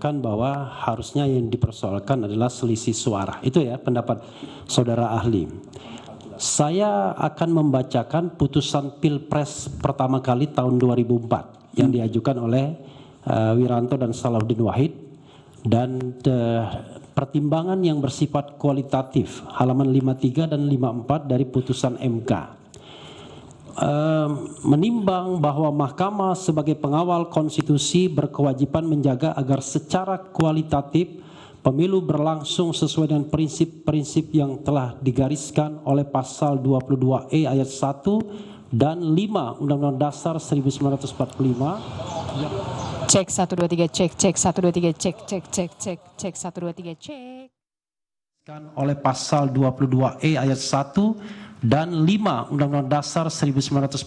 mengungkapkan bahwa harusnya yang dipersoalkan adalah selisih suara. Itu ya pendapat saudara ahli. Saya akan membacakan putusan Pilpres pertama kali tahun 2004 yang diajukan oleh Wiranto dan Salahuddin Wahid, dan pertimbangan yang bersifat kualitatif halaman 53 dan 54 dari putusan MK. Menimbang bahwa Mahkamah sebagai pengawal konstitusi berkewajiban menjaga agar secara kualitatif pemilu berlangsung sesuai dengan prinsip-prinsip yang telah digariskan oleh pasal 22E ayat 1 dan 5 Undang-Undang Dasar 1945. Cek 1 2 3 cek 1 2 3 cek 1 2 3 cek. Oleh pasal 22E ayat 1 dan 5 Undang-Undang Dasar 1945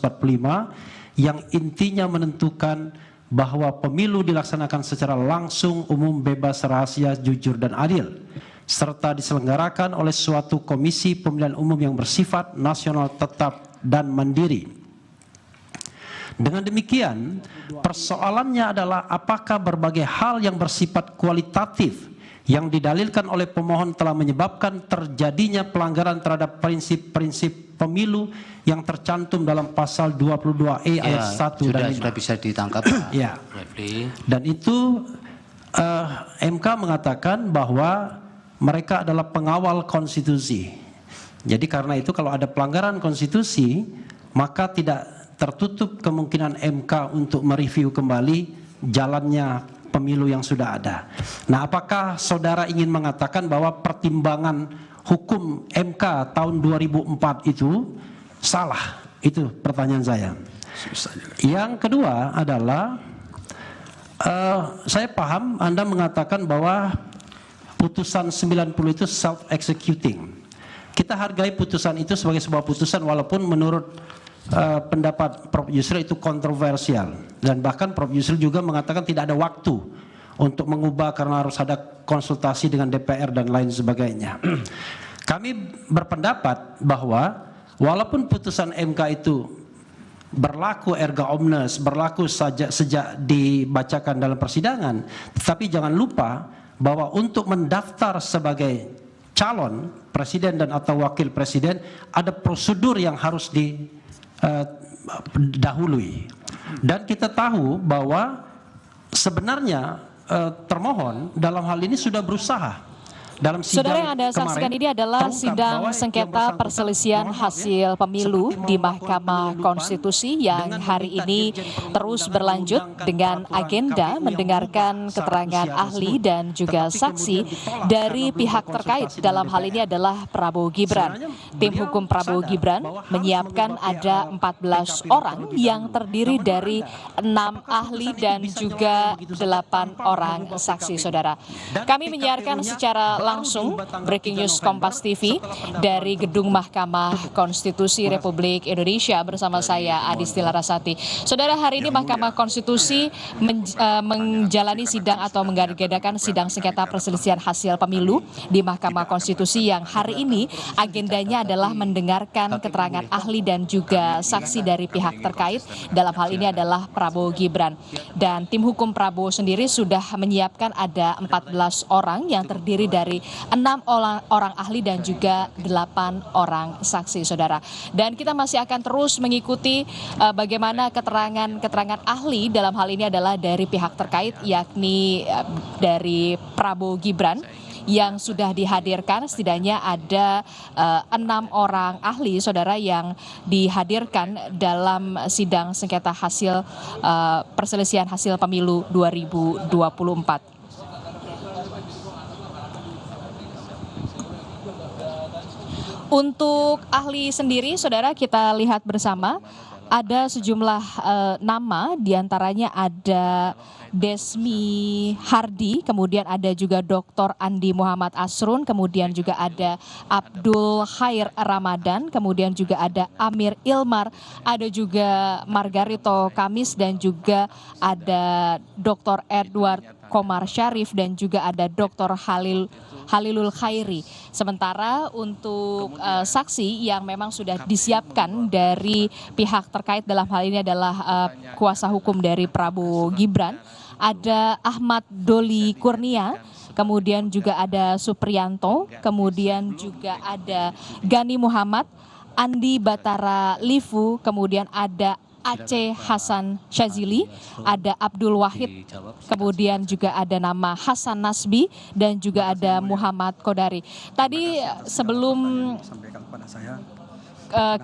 yang intinya menentukan bahwa pemilu dilaksanakan secara langsung, umum, bebas, rahasia, jujur, dan adil, serta diselenggarakan oleh suatu komisi pemilihan umum yang bersifat nasional, tetap, dan mandiri. Dengan demikian, persoalannya adalah apakah berbagai hal yang bersifat kualitatif yang didalilkan oleh pemohon telah menyebabkan terjadinya pelanggaran terhadap prinsip-prinsip pemilu yang tercantum dalam pasal 22E ayat 1 dan 5. Sudah bisa ditangkap. Ya. Dan itu MK mengatakan bahwa mereka adalah pengawal konstitusi. Jadi karena itu kalau ada pelanggaran konstitusi, maka tidak tertutup kemungkinan MK untuk mereview kembali jalannya pemilu yang sudah ada. Nah, apakah saudara ingin mengatakan bahwa pertimbangan hukum MK tahun 2004 itu salah? Itu pertanyaan saya. Yang kedua adalah saya paham Anda mengatakan bahwa putusan 90 itu self-executing. Kita hargai putusan itu sebagai sebuah putusan walaupun menurut pendapat Prof. Yusril itu kontroversial, dan bahkan Prof. Yusril juga mengatakan tidak ada waktu untuk mengubah karena harus ada konsultasi dengan DPR dan lain sebagainya. Kami berpendapat bahwa walaupun putusan MK itu berlaku erga omnes, berlaku sejak dibacakan dalam persidangan, tetapi jangan lupa bahwa untuk mendaftar sebagai calon presiden dan atau wakil presiden ada prosedur yang harus dahului, dan kita tahu bahwa sebenarnya termohon dalam hal ini sudah berusaha dalam sidang. Saudara, yang Anda saksikan ini adalah sidang sengketa perselisihan hasil pemilu di Mahkamah Konstitusi yang hari ini terus berlanjut dengan agenda mendengarkan keterangan ahli dan juga saksi dari pihak terkait. Dalam hal ini adalah Prabowo Gibran. Tim hukum Prabowo Gibran menyiapkan ada 14 orang yang terdiri dari 6 ahli dan juga 8 orang saksi, saudara. Kami menyiarkan secara langsung Breaking News Kompas TV dari Gedung Mahkamah Konstitusi Republik Indonesia bersama saya Adisti Larasati. Saudara, hari ini Mahkamah Konstitusi menjalani sidang atau mengadakan sidang sengketa perselisihan hasil pemilu di Mahkamah Konstitusi yang hari ini agendanya adalah mendengarkan keterangan ahli dan juga saksi dari pihak terkait. Dalam hal ini adalah Prabowo Gibran. Dan tim hukum Prabowo sendiri sudah menyiapkan ada 14 orang yang terdiri dari 6 orang ahli dan juga 8 orang saksi, saudara. Dan kita masih akan terus mengikuti bagaimana keterangan ahli. Dalam hal ini adalah dari pihak terkait, yakni dari Prabowo Gibran yang sudah dihadirkan. Setidaknya ada 6 orang ahli, saudara, yang dihadirkan dalam sidang sengketa hasil perselisihan hasil pemilu 2024. Untuk ahli sendiri, saudara, kita lihat bersama ada sejumlah nama, diantaranya ada Desmi Hardi, kemudian ada juga Dr. Andi Muhammad Asrun, kemudian juga ada Abdul Khair Ramadan, kemudian juga ada Amir Ilmar, ada juga Margarito Kamis, dan juga ada Dr. Edward Komar Syarif, dan juga ada Dr. Halilul Khairi. Sementara untuk saksi yang memang sudah disiapkan dari pihak terkait, dalam hal ini adalah kuasa hukum dari Prabowo Gibran, ada Ahmad Doli Kurnia, kemudian juga ada Supriyanto, kemudian juga ada Gani Muhammad, Andi Batara Livu, kemudian ada Aceh Hasan Syazili, ada Abdul Wahid, kemudian juga ada nama Hasan Nasbi, dan juga ada Muhammad Kodari. Tadi sebelum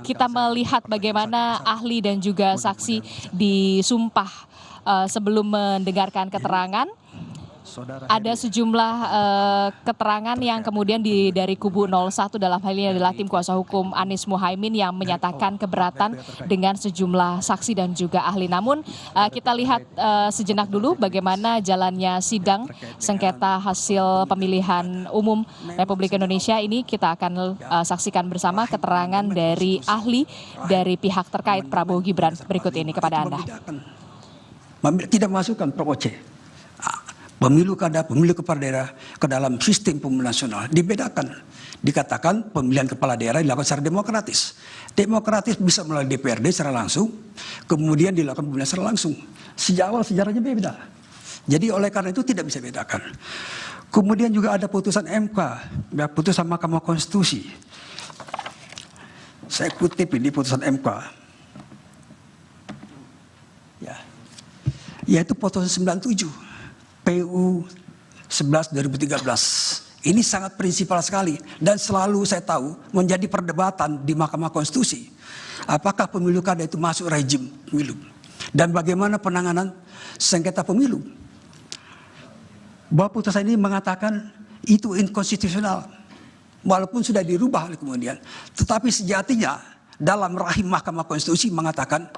kita melihat bagaimana ahli dan juga saksi disumpah sebelum mendengarkan keterangan, ada sejumlah keterangan yang kemudian dari kubu 01 dalam hal ini adalah tim kuasa hukum Anies Muhaimin yang menyatakan keberatan dengan sejumlah saksi dan juga ahli. Namun kita lihat sejenak dulu bagaimana jalannya sidang sengketa hasil pemilihan umum Republik Indonesia ini. Kita akan saksikan bersama keterangan dari ahli dari pihak terkait Prabowo Gibran berikut ini kepada Anda. Tidak masukkan Proce. Pemilu kada, pemilu kepala daerah ke dalam sistem pemilu nasional dibedakan. Dikatakan pemilihan kepala daerah dilakukan secara demokratis. Demokratis bisa melalui DPRD secara langsung, kemudian dilakukan pemilihan secara langsung. Sejak awal sejarahnya beda. Jadi oleh karena itu tidak bisa bedakan. Kemudian juga ada putusan MK, ya, putusan Mahkamah Konstitusi. Saya kutip ini putusan MK. Ya. Yaitu putusan 97. PU 11 2013. Ini sangat prinsipal sekali dan selalu saya tahu menjadi perdebatan di Mahkamah Konstitusi. Apakah pemilu kada itu masuk rejim pemilu? Dan bagaimana penanganan sengketa pemilu? Bahwa putusan ini mengatakan itu inkonstitusional. Walaupun sudah dirubah kemudian. Tetapi sejatinya dalam rahim Mahkamah Konstitusi mengatakan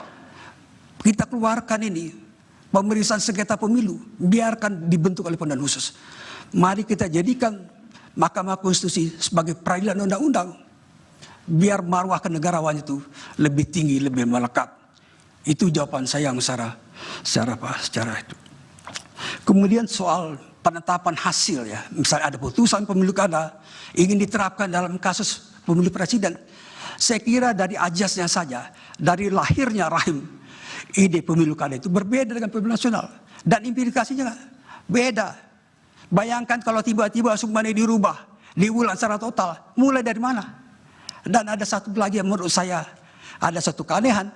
kita keluarkan ini. Pemeriksaan sengketa pemilu biarkan dibentuk oleh pengadilan khusus. Mari kita jadikan Mahkamah Konstitusi sebagai peradilan undang-undang. Biar marwah kenegarawan itu lebih tinggi, lebih melekat. Itu jawaban saya yang secara itu. Kemudian soal penetapan hasil ya. Misalnya ada putusan pemilu kada ingin diterapkan dalam kasus pemilu presiden. Saya kira dari ajasnya saja, dari lahirnya rahim ide pemilu kada itu berbeda dengan pemilu nasional dan implikasinya beda. Bayangkan kalau tiba-tiba semuanya dirubah, diulang secara total, mulai dari mana? Dan ada satu lagi yang menurut saya ada satu keanehan,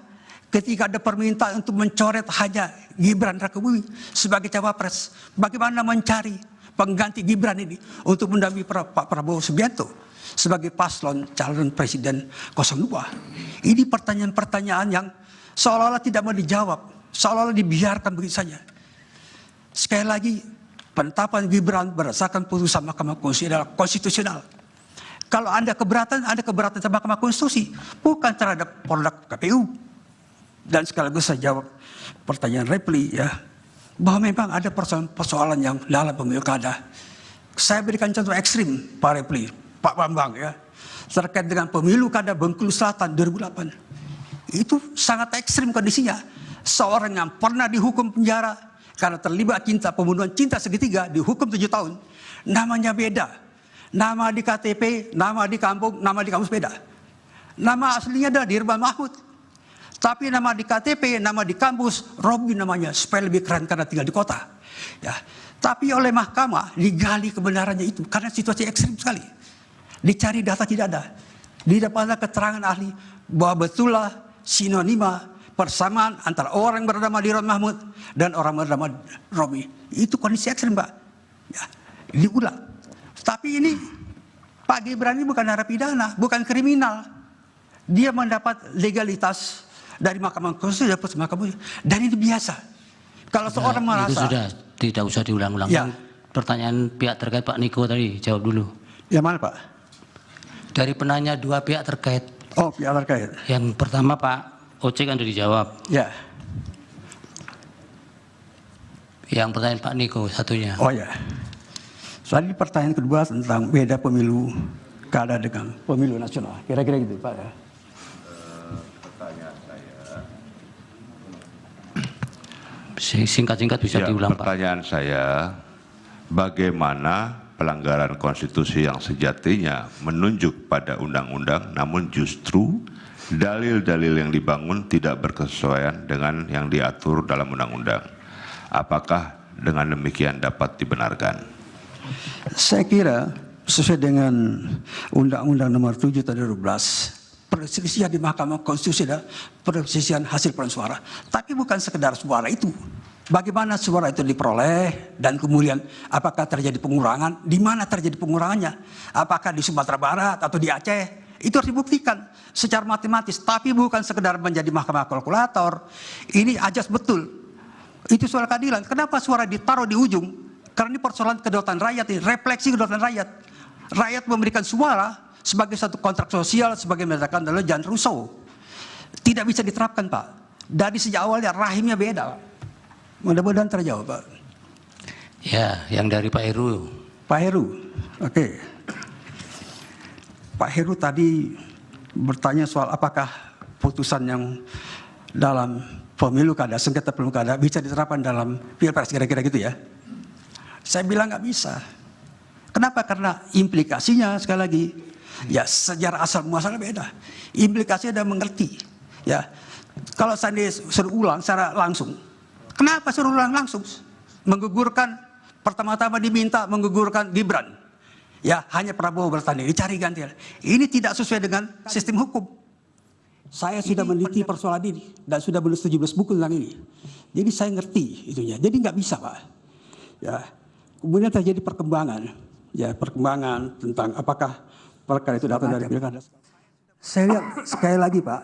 ketika ada permintaan untuk mencoret hanya Gibran Rakebumi sebagai cawapres, bagaimana mencari pengganti Gibran ini untuk mendampingi Pak Prabowo Subianto sebagai paslon calon presiden 02. Ini pertanyaan-pertanyaan yang seolah-olah tidak mau dijawab, seolah-olah dibiarkan begitu saja. Sekali lagi, penetapan Gibran berdasarkan putusan Mahkamah Konstitusi adalah konstitusional. Kalau Anda keberatan terhadap Mahkamah Konstitusi, bukan terhadap produk KPU. Dan sekaligus saya jawab pertanyaan Repli ya, bahwa memang ada persoalan yang dalam pemilu kada. Saya berikan contoh ekstrim Pak Repli, Pak Bambang ya, terkait dengan pemilu kada Bengkulu Selatan 2008. Itu sangat ekstrim kondisinya. Seorang yang pernah dihukum penjara karena terlibat pembunuhan cinta segitiga, dihukum 7 tahun. Namanya beda. Nama di KTP, nama di kampung, nama di kampus beda. Nama aslinya adalah Dirban Mahmud. Tapi nama di KTP, nama di kampus, Robi namanya, supaya lebih keren karena tinggal di kota. Ya. Tapi oleh mahkamah digali kebenarannya itu karena situasi ekstrim sekali. Dicari data tidak ada. Didapatkan keterangan ahli bahwa betullah sinonima persamaan antara orang bernama Dirban Mahmud dan orang bernama Robi. Itu kondisi ekstrim, Pak. Ya, diulang. Tapi ini Pak Gibran ini bukan narapidana, bukan kriminal. Dia mendapat legalitas dari Mahkamah Konstitusi, dan itu biasa. Kalau seorang merasa itu sudah tidak usah diulang-ulang. Ya. Pertanyaan pihak terkait Pak Niko tadi jawab dulu. Yang mana, Pak? Dari penanya dua pihak terkait. Oh, pihak terkait. Yang pertama Pak Oce kan sudah dijawab. Ya. Yang pertanyaan Pak Niko satunya. Oh ya. Tadi pertanyaan kedua tentang beda pemilu kada dengan pemilu nasional. Kira-kira gitu, Pak ya. Pertanyaan saya. Singkat-singkat bisa ya, diulang, Pak. Pertanyaan saya, bagaimana pelanggaran konstitusi yang sejatinya menunjuk pada undang-undang, namun justru dalil-dalil yang dibangun tidak berkesesuaian dengan yang diatur dalam undang-undang. Apakah dengan demikian dapat dibenarkan? Saya kira sesuai dengan Undang-Undang Nomor 7 tahun 2012, perselisihan di Mahkamah Konstitusi adalah perselisihan hasil perolehan suara. Tapi bukan sekedar suara itu. Bagaimana suara itu diperoleh dan kemudian apakah terjadi pengurangan, di mana terjadi pengurangannya, apakah di Sumatera Barat atau di Aceh, itu harus dibuktikan secara matematis. Tapi bukan sekedar menjadi mahkamah kalkulator. Ini ajas betul. Itu soal keadilan. Kenapa suara ditaruh di ujung? Karena ini persoalan kedaulatan rakyat, ini refleksi kedaulatan rakyat. Rakyat memberikan suara sebagai satu kontrak sosial, sebagai mengatakan adalah Jean Rousseau. Tidak bisa diterapkan, Pak. Dari sejak awalnya rahimnya beda, Pak. Mudah-mudahan terjawab, Pak. Ya, yang dari Pak Heru. Pak Heru, oke. Pak Heru tadi bertanya soal apakah putusan yang dalam pemilu kada, sengketa pemilu kada bisa diterapkan dalam pilpres, kira-kira gitu ya. Saya bilang nggak bisa. Kenapa? Karena implikasinya sekali lagi, ya sejarah asal muasalnya beda. Implikasinya ada mengerti. Ya, kalau saya suruh ulang secara langsung, kenapa suruh ulang langsung? Menggugurkan, pertama-tama diminta menggugurkan Gibran. Ya, hanya Prabowo bertanding, dicari gantian. Ini tidak sesuai dengan sistem hukum. Saya sudah meneliti persoalan ini dan sudah menulis 17 buku tentang ini. Jadi saya ngerti itunya. Jadi nggak bisa, Pak. Ya, kemudian terjadi perkembangan. Ya, perkembangan tentang apakah perkara itu datang dari pilkada. Saya lihat sekali lagi, Pak.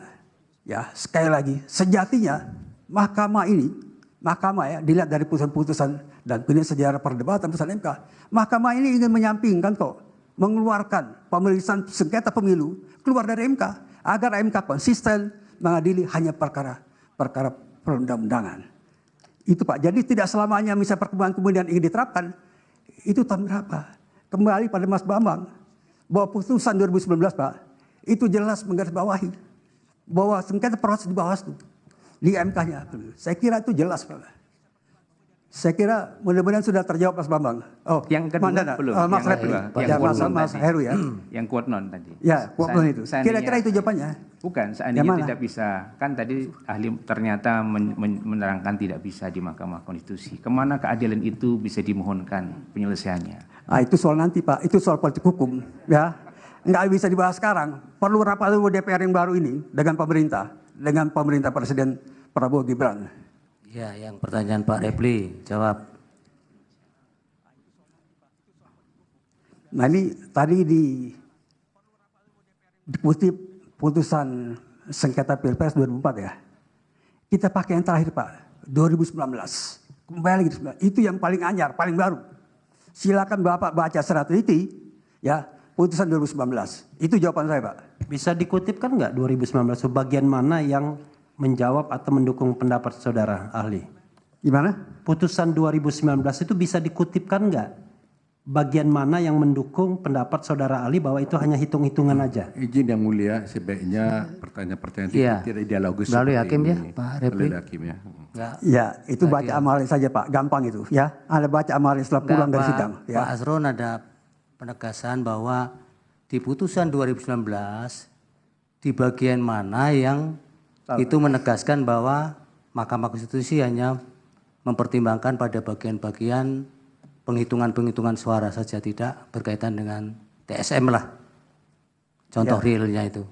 Ya, sekali lagi, sejatinya mahkamah ini, mahkamah ya, dilihat dari putusan-putusan dan kemudian sejarah perdebatan putusan MK. Mahkamah ini ingin menyampingkan kok, mengeluarkan pemeriksaan sengketa pemilu keluar dari MK agar MK konsisten mengadili hanya perkara perundang-undangan. Itu, Pak. Jadi tidak selamanya misalnya perkembangan kemudian ingin diterapkan. Itu tahun berapa? Kembali pada Mas Bambang bahwa putusan 2019, Pak, itu jelas menggarisbawahi bahwa sengketa proses di Bawaslu di MK-nya. Saya kira itu jelas, Pak. Saya kira mudah-mudahan sudah terjawab Mas Bambang. Oh, yang kedua belum. Mas Refli, Mas Heru ya. Yang quote non tadi. Ya, quote non itu. Kira-kira itu jawabannya. Bukan, seandainya tidak bisa. Kan tadi ahli ternyata menerangkan tidak bisa di Mahkamah Konstitusi. Kemana keadilan itu bisa dimohonkan penyelesaiannya? Ah, itu soal nanti, Pak. Itu soal politik hukum, ya. Nggak bisa dibahas sekarang. Perlu rapat dulu DPR yang baru ini dengan pemerintah Presiden Prabowo Gibran. Ya, yang pertanyaan Pak Refli, jawab. Nah, ini tadi dikutip putusan sengketa Pilpres 2004 ya. Kita pakai yang terakhir, Pak, 2019. Kembali lagi, itu yang paling anyar, paling baru. Silakan Bapak baca secara teliti, ya, putusan 2019. Itu jawaban saya, Pak. Bisa dikutipkan nggak 2019 bagian mana yang menjawab atau mendukung pendapat saudara ahli? Gimana? Putusan 2019 itu bisa dikutipkan nggak? Bagian mana yang mendukung pendapat saudara ahli bahwa itu hanya hitung-hitungan aja? Izin yang mulia, sebaiknya pertanyaan-pertanyaan tidak dialogis. Melalui hakim ya, Pak Refli. Hakim ya. Ya, itu baca amalnya saja, Pak. Gampang itu, ya. Ada baca amalnya setelah pulang dari sidang. Ya. Pak Asron ada penegasan bahwa di putusan 2019 di bagian mana yang itu menegaskan bahwa Mahkamah Konstitusi hanya mempertimbangkan pada bagian-bagian penghitungan suara saja, tidak berkaitan dengan TSM lah. Contoh realnya itu.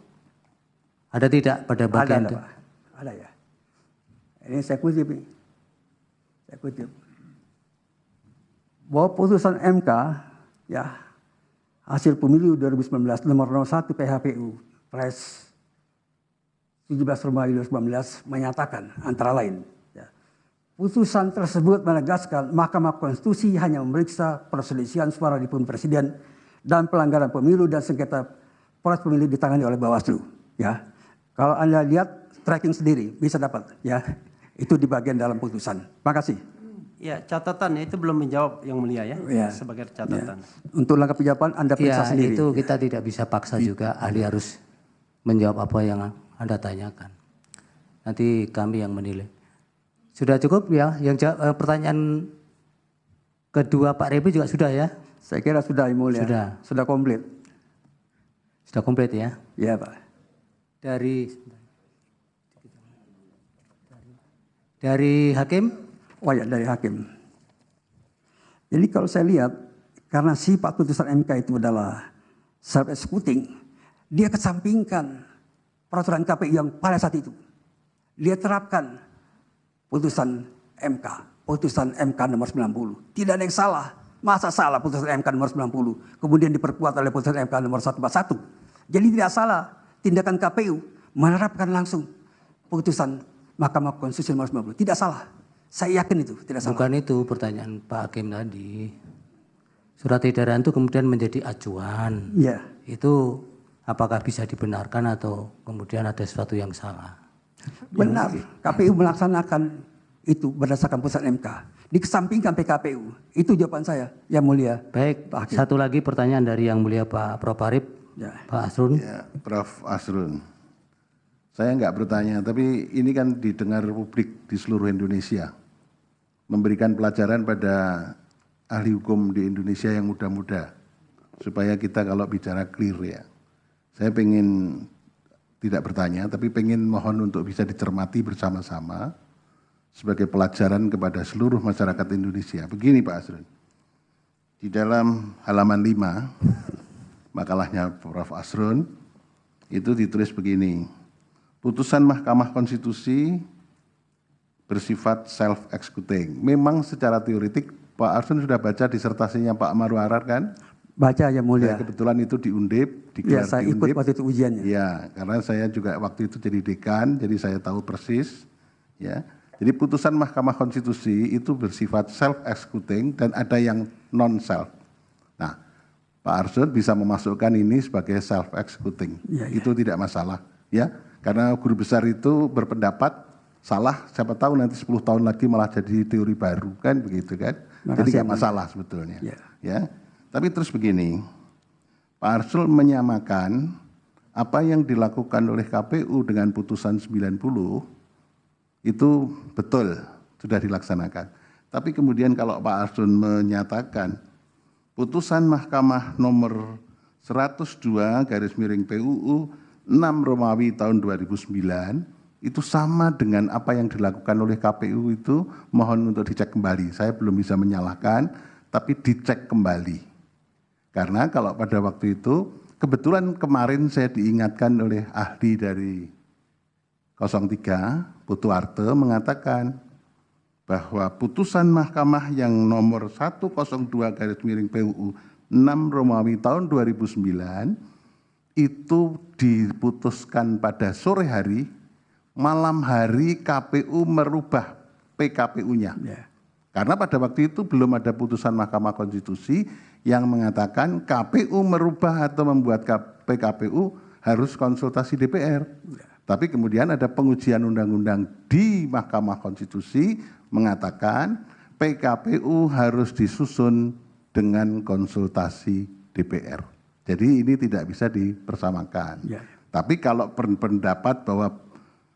Ada tidak pada bagian itu? Ada ya. Ini saya kutip. Bahwa putusan MK ya hasil pemilu 2019 nomor 01 PHPU Pres 17 Februari 2019 menyatakan antara lain ya, putusan tersebut menegaskan Mahkamah Konstitusi hanya memeriksa perselisihan suara di pemilu presiden dan pelanggaran pemilu dan sengketa proses pemilu ditangani oleh Bawaslu. Ya, kalau Anda lihat tracking sendiri bisa dapat ya, itu di bagian dalam putusan. Makasih. Ya, catatannya itu belum menjawab yang mulia ya, sebagai catatan. Ya. Untuk lengkap jawaban Anda periksa sendiri. Itu kita tidak bisa paksa juga, ahli harus menjawab apa yang Anda tanyakan. Nanti kami yang menilai. Sudah cukup ya? Yang pertanyaan kedua Pak Refli juga sudah ya? Saya kira sudah, Yang Mulia. Sudah komplit. Sudah komplit ya? Iya, Pak. Dari hakim? Oh ya, dari hakim. Jadi kalau saya lihat, karena sifat putusan MK itu adalah self-executing, dia kesampingkan peraturan KPU yang pada saat itu. Dia terapkan putusan MK nomor 90. Tidak ada yang salah. Masa salah putusan MK nomor 90, kemudian diperkuat oleh putusan MK nomor 141. Jadi tidak salah tindakan KPU menerapkan langsung putusan Mahkamah Konstitusi nomor 90. Tidak salah. Saya yakin itu tidak salah. Bukan itu pertanyaan Pak Hakim tadi. Surat edaran itu kemudian menjadi acuan. Ya. Itu apakah bisa dibenarkan atau kemudian ada sesuatu yang salah? Benar. KPU melaksanakan itu berdasarkan putusan MK. Dikesampingkan PKPU. Itu jawaban saya, Yang Mulia. Baik, Pak Hakim. satu lagi pertanyaan dari Yang Mulia Pak Prof. Arif. Ya. Pak Asrun. Ya, Prof. Asrun. Saya nggak bertanya, tapi ini kan didengar publik di seluruh Indonesia. Memberikan pelajaran pada ahli hukum di Indonesia yang muda-muda. Supaya kita kalau bicara clear ya. Saya pengen tidak bertanya, tapi pengen mohon untuk bisa dicermati bersama-sama sebagai pelajaran kepada seluruh masyarakat Indonesia. Begini Pak Asrun, di dalam halaman 5, makalahnya Prof. Asrun, itu ditulis begini, putusan Mahkamah Konstitusi bersifat self-executing. Memang secara teoretik Pak Asrun sudah baca disertasinya Pak Maru Arar kan? Baca Yang Mulia. Saya kebetulan itu di Undip, Ya, saya ikut waktu itu ujiannya. Ya, karena saya juga waktu itu jadi dekan, jadi saya tahu persis. Ya, jadi putusan Mahkamah Konstitusi itu bersifat self-executing dan ada yang non-self. Nah, Pak Arsul bisa memasukkan ini sebagai self-executing. Ya, ya. Itu tidak masalah. Ya, karena guru besar itu berpendapat salah, siapa tahu nanti 10 tahun lagi malah jadi teori baru kan begitu kan. Jadi nggak masalah sebetulnya. Ya. Tapi terus begini, Pak Arsul menyamakan apa yang dilakukan oleh KPU dengan putusan 90 itu betul sudah dilaksanakan. Tapi kemudian kalau Pak Arsul menyatakan putusan Mahkamah nomor 102/PUU 6 Romawi tahun 2009 itu sama dengan apa yang dilakukan oleh KPU itu, mohon untuk dicek kembali. Saya belum bisa menyalahkan, tapi dicek kembali. Karena kalau pada waktu itu, kebetulan kemarin saya diingatkan oleh ahli dari 03, Putu Arte, mengatakan bahwa putusan Mahkamah yang nomor 102/PUU 6 Romawi tahun 2009 itu diputuskan pada sore hari, malam hari KPU merubah PKPU-nya. Karena pada waktu itu belum ada putusan Mahkamah Konstitusi yang mengatakan KPU merubah atau membuat PKPU harus konsultasi DPR. Tapi kemudian ada pengujian undang-undang di Mahkamah Konstitusi mengatakan PKPU harus disusun dengan konsultasi DPR. Jadi ini tidak bisa dipersamakan. Tapi kalau berpendapat bahwa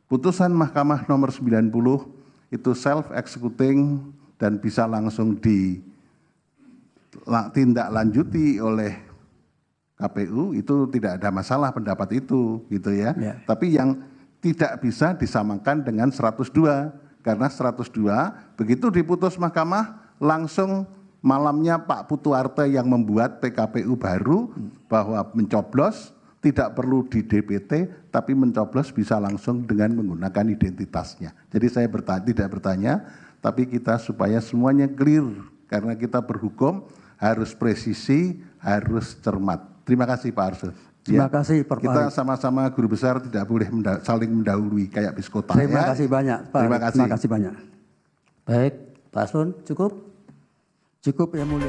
putusan Mahkamah nomor 90 itu self-executing dan bisa langsung ditindaklanjuti oleh KPU, itu tidak ada masalah pendapat itu gitu ya. Tapi yang tidak bisa disamakan dengan 102, karena 102 begitu diputus mahkamah langsung malamnya Pak Putu Arte yang membuat PKPU baru bahwa mencoblos tidak perlu di DPT, tapi mencoblos bisa langsung dengan menggunakan identitasnya. Jadi saya tidak bertanya, tapi kita supaya semuanya clear, karena kita berhukum harus presisi, harus cermat. Terima kasih Pak Arsul. Terima kasih Pak. Kita sama-sama guru besar tidak boleh saling mendahului kayak biskota. Terima kasih banyak Pak. Terima kasih. Terima kasih banyak. Baik, Pak Arsul cukup? Cukup Yang Mulia.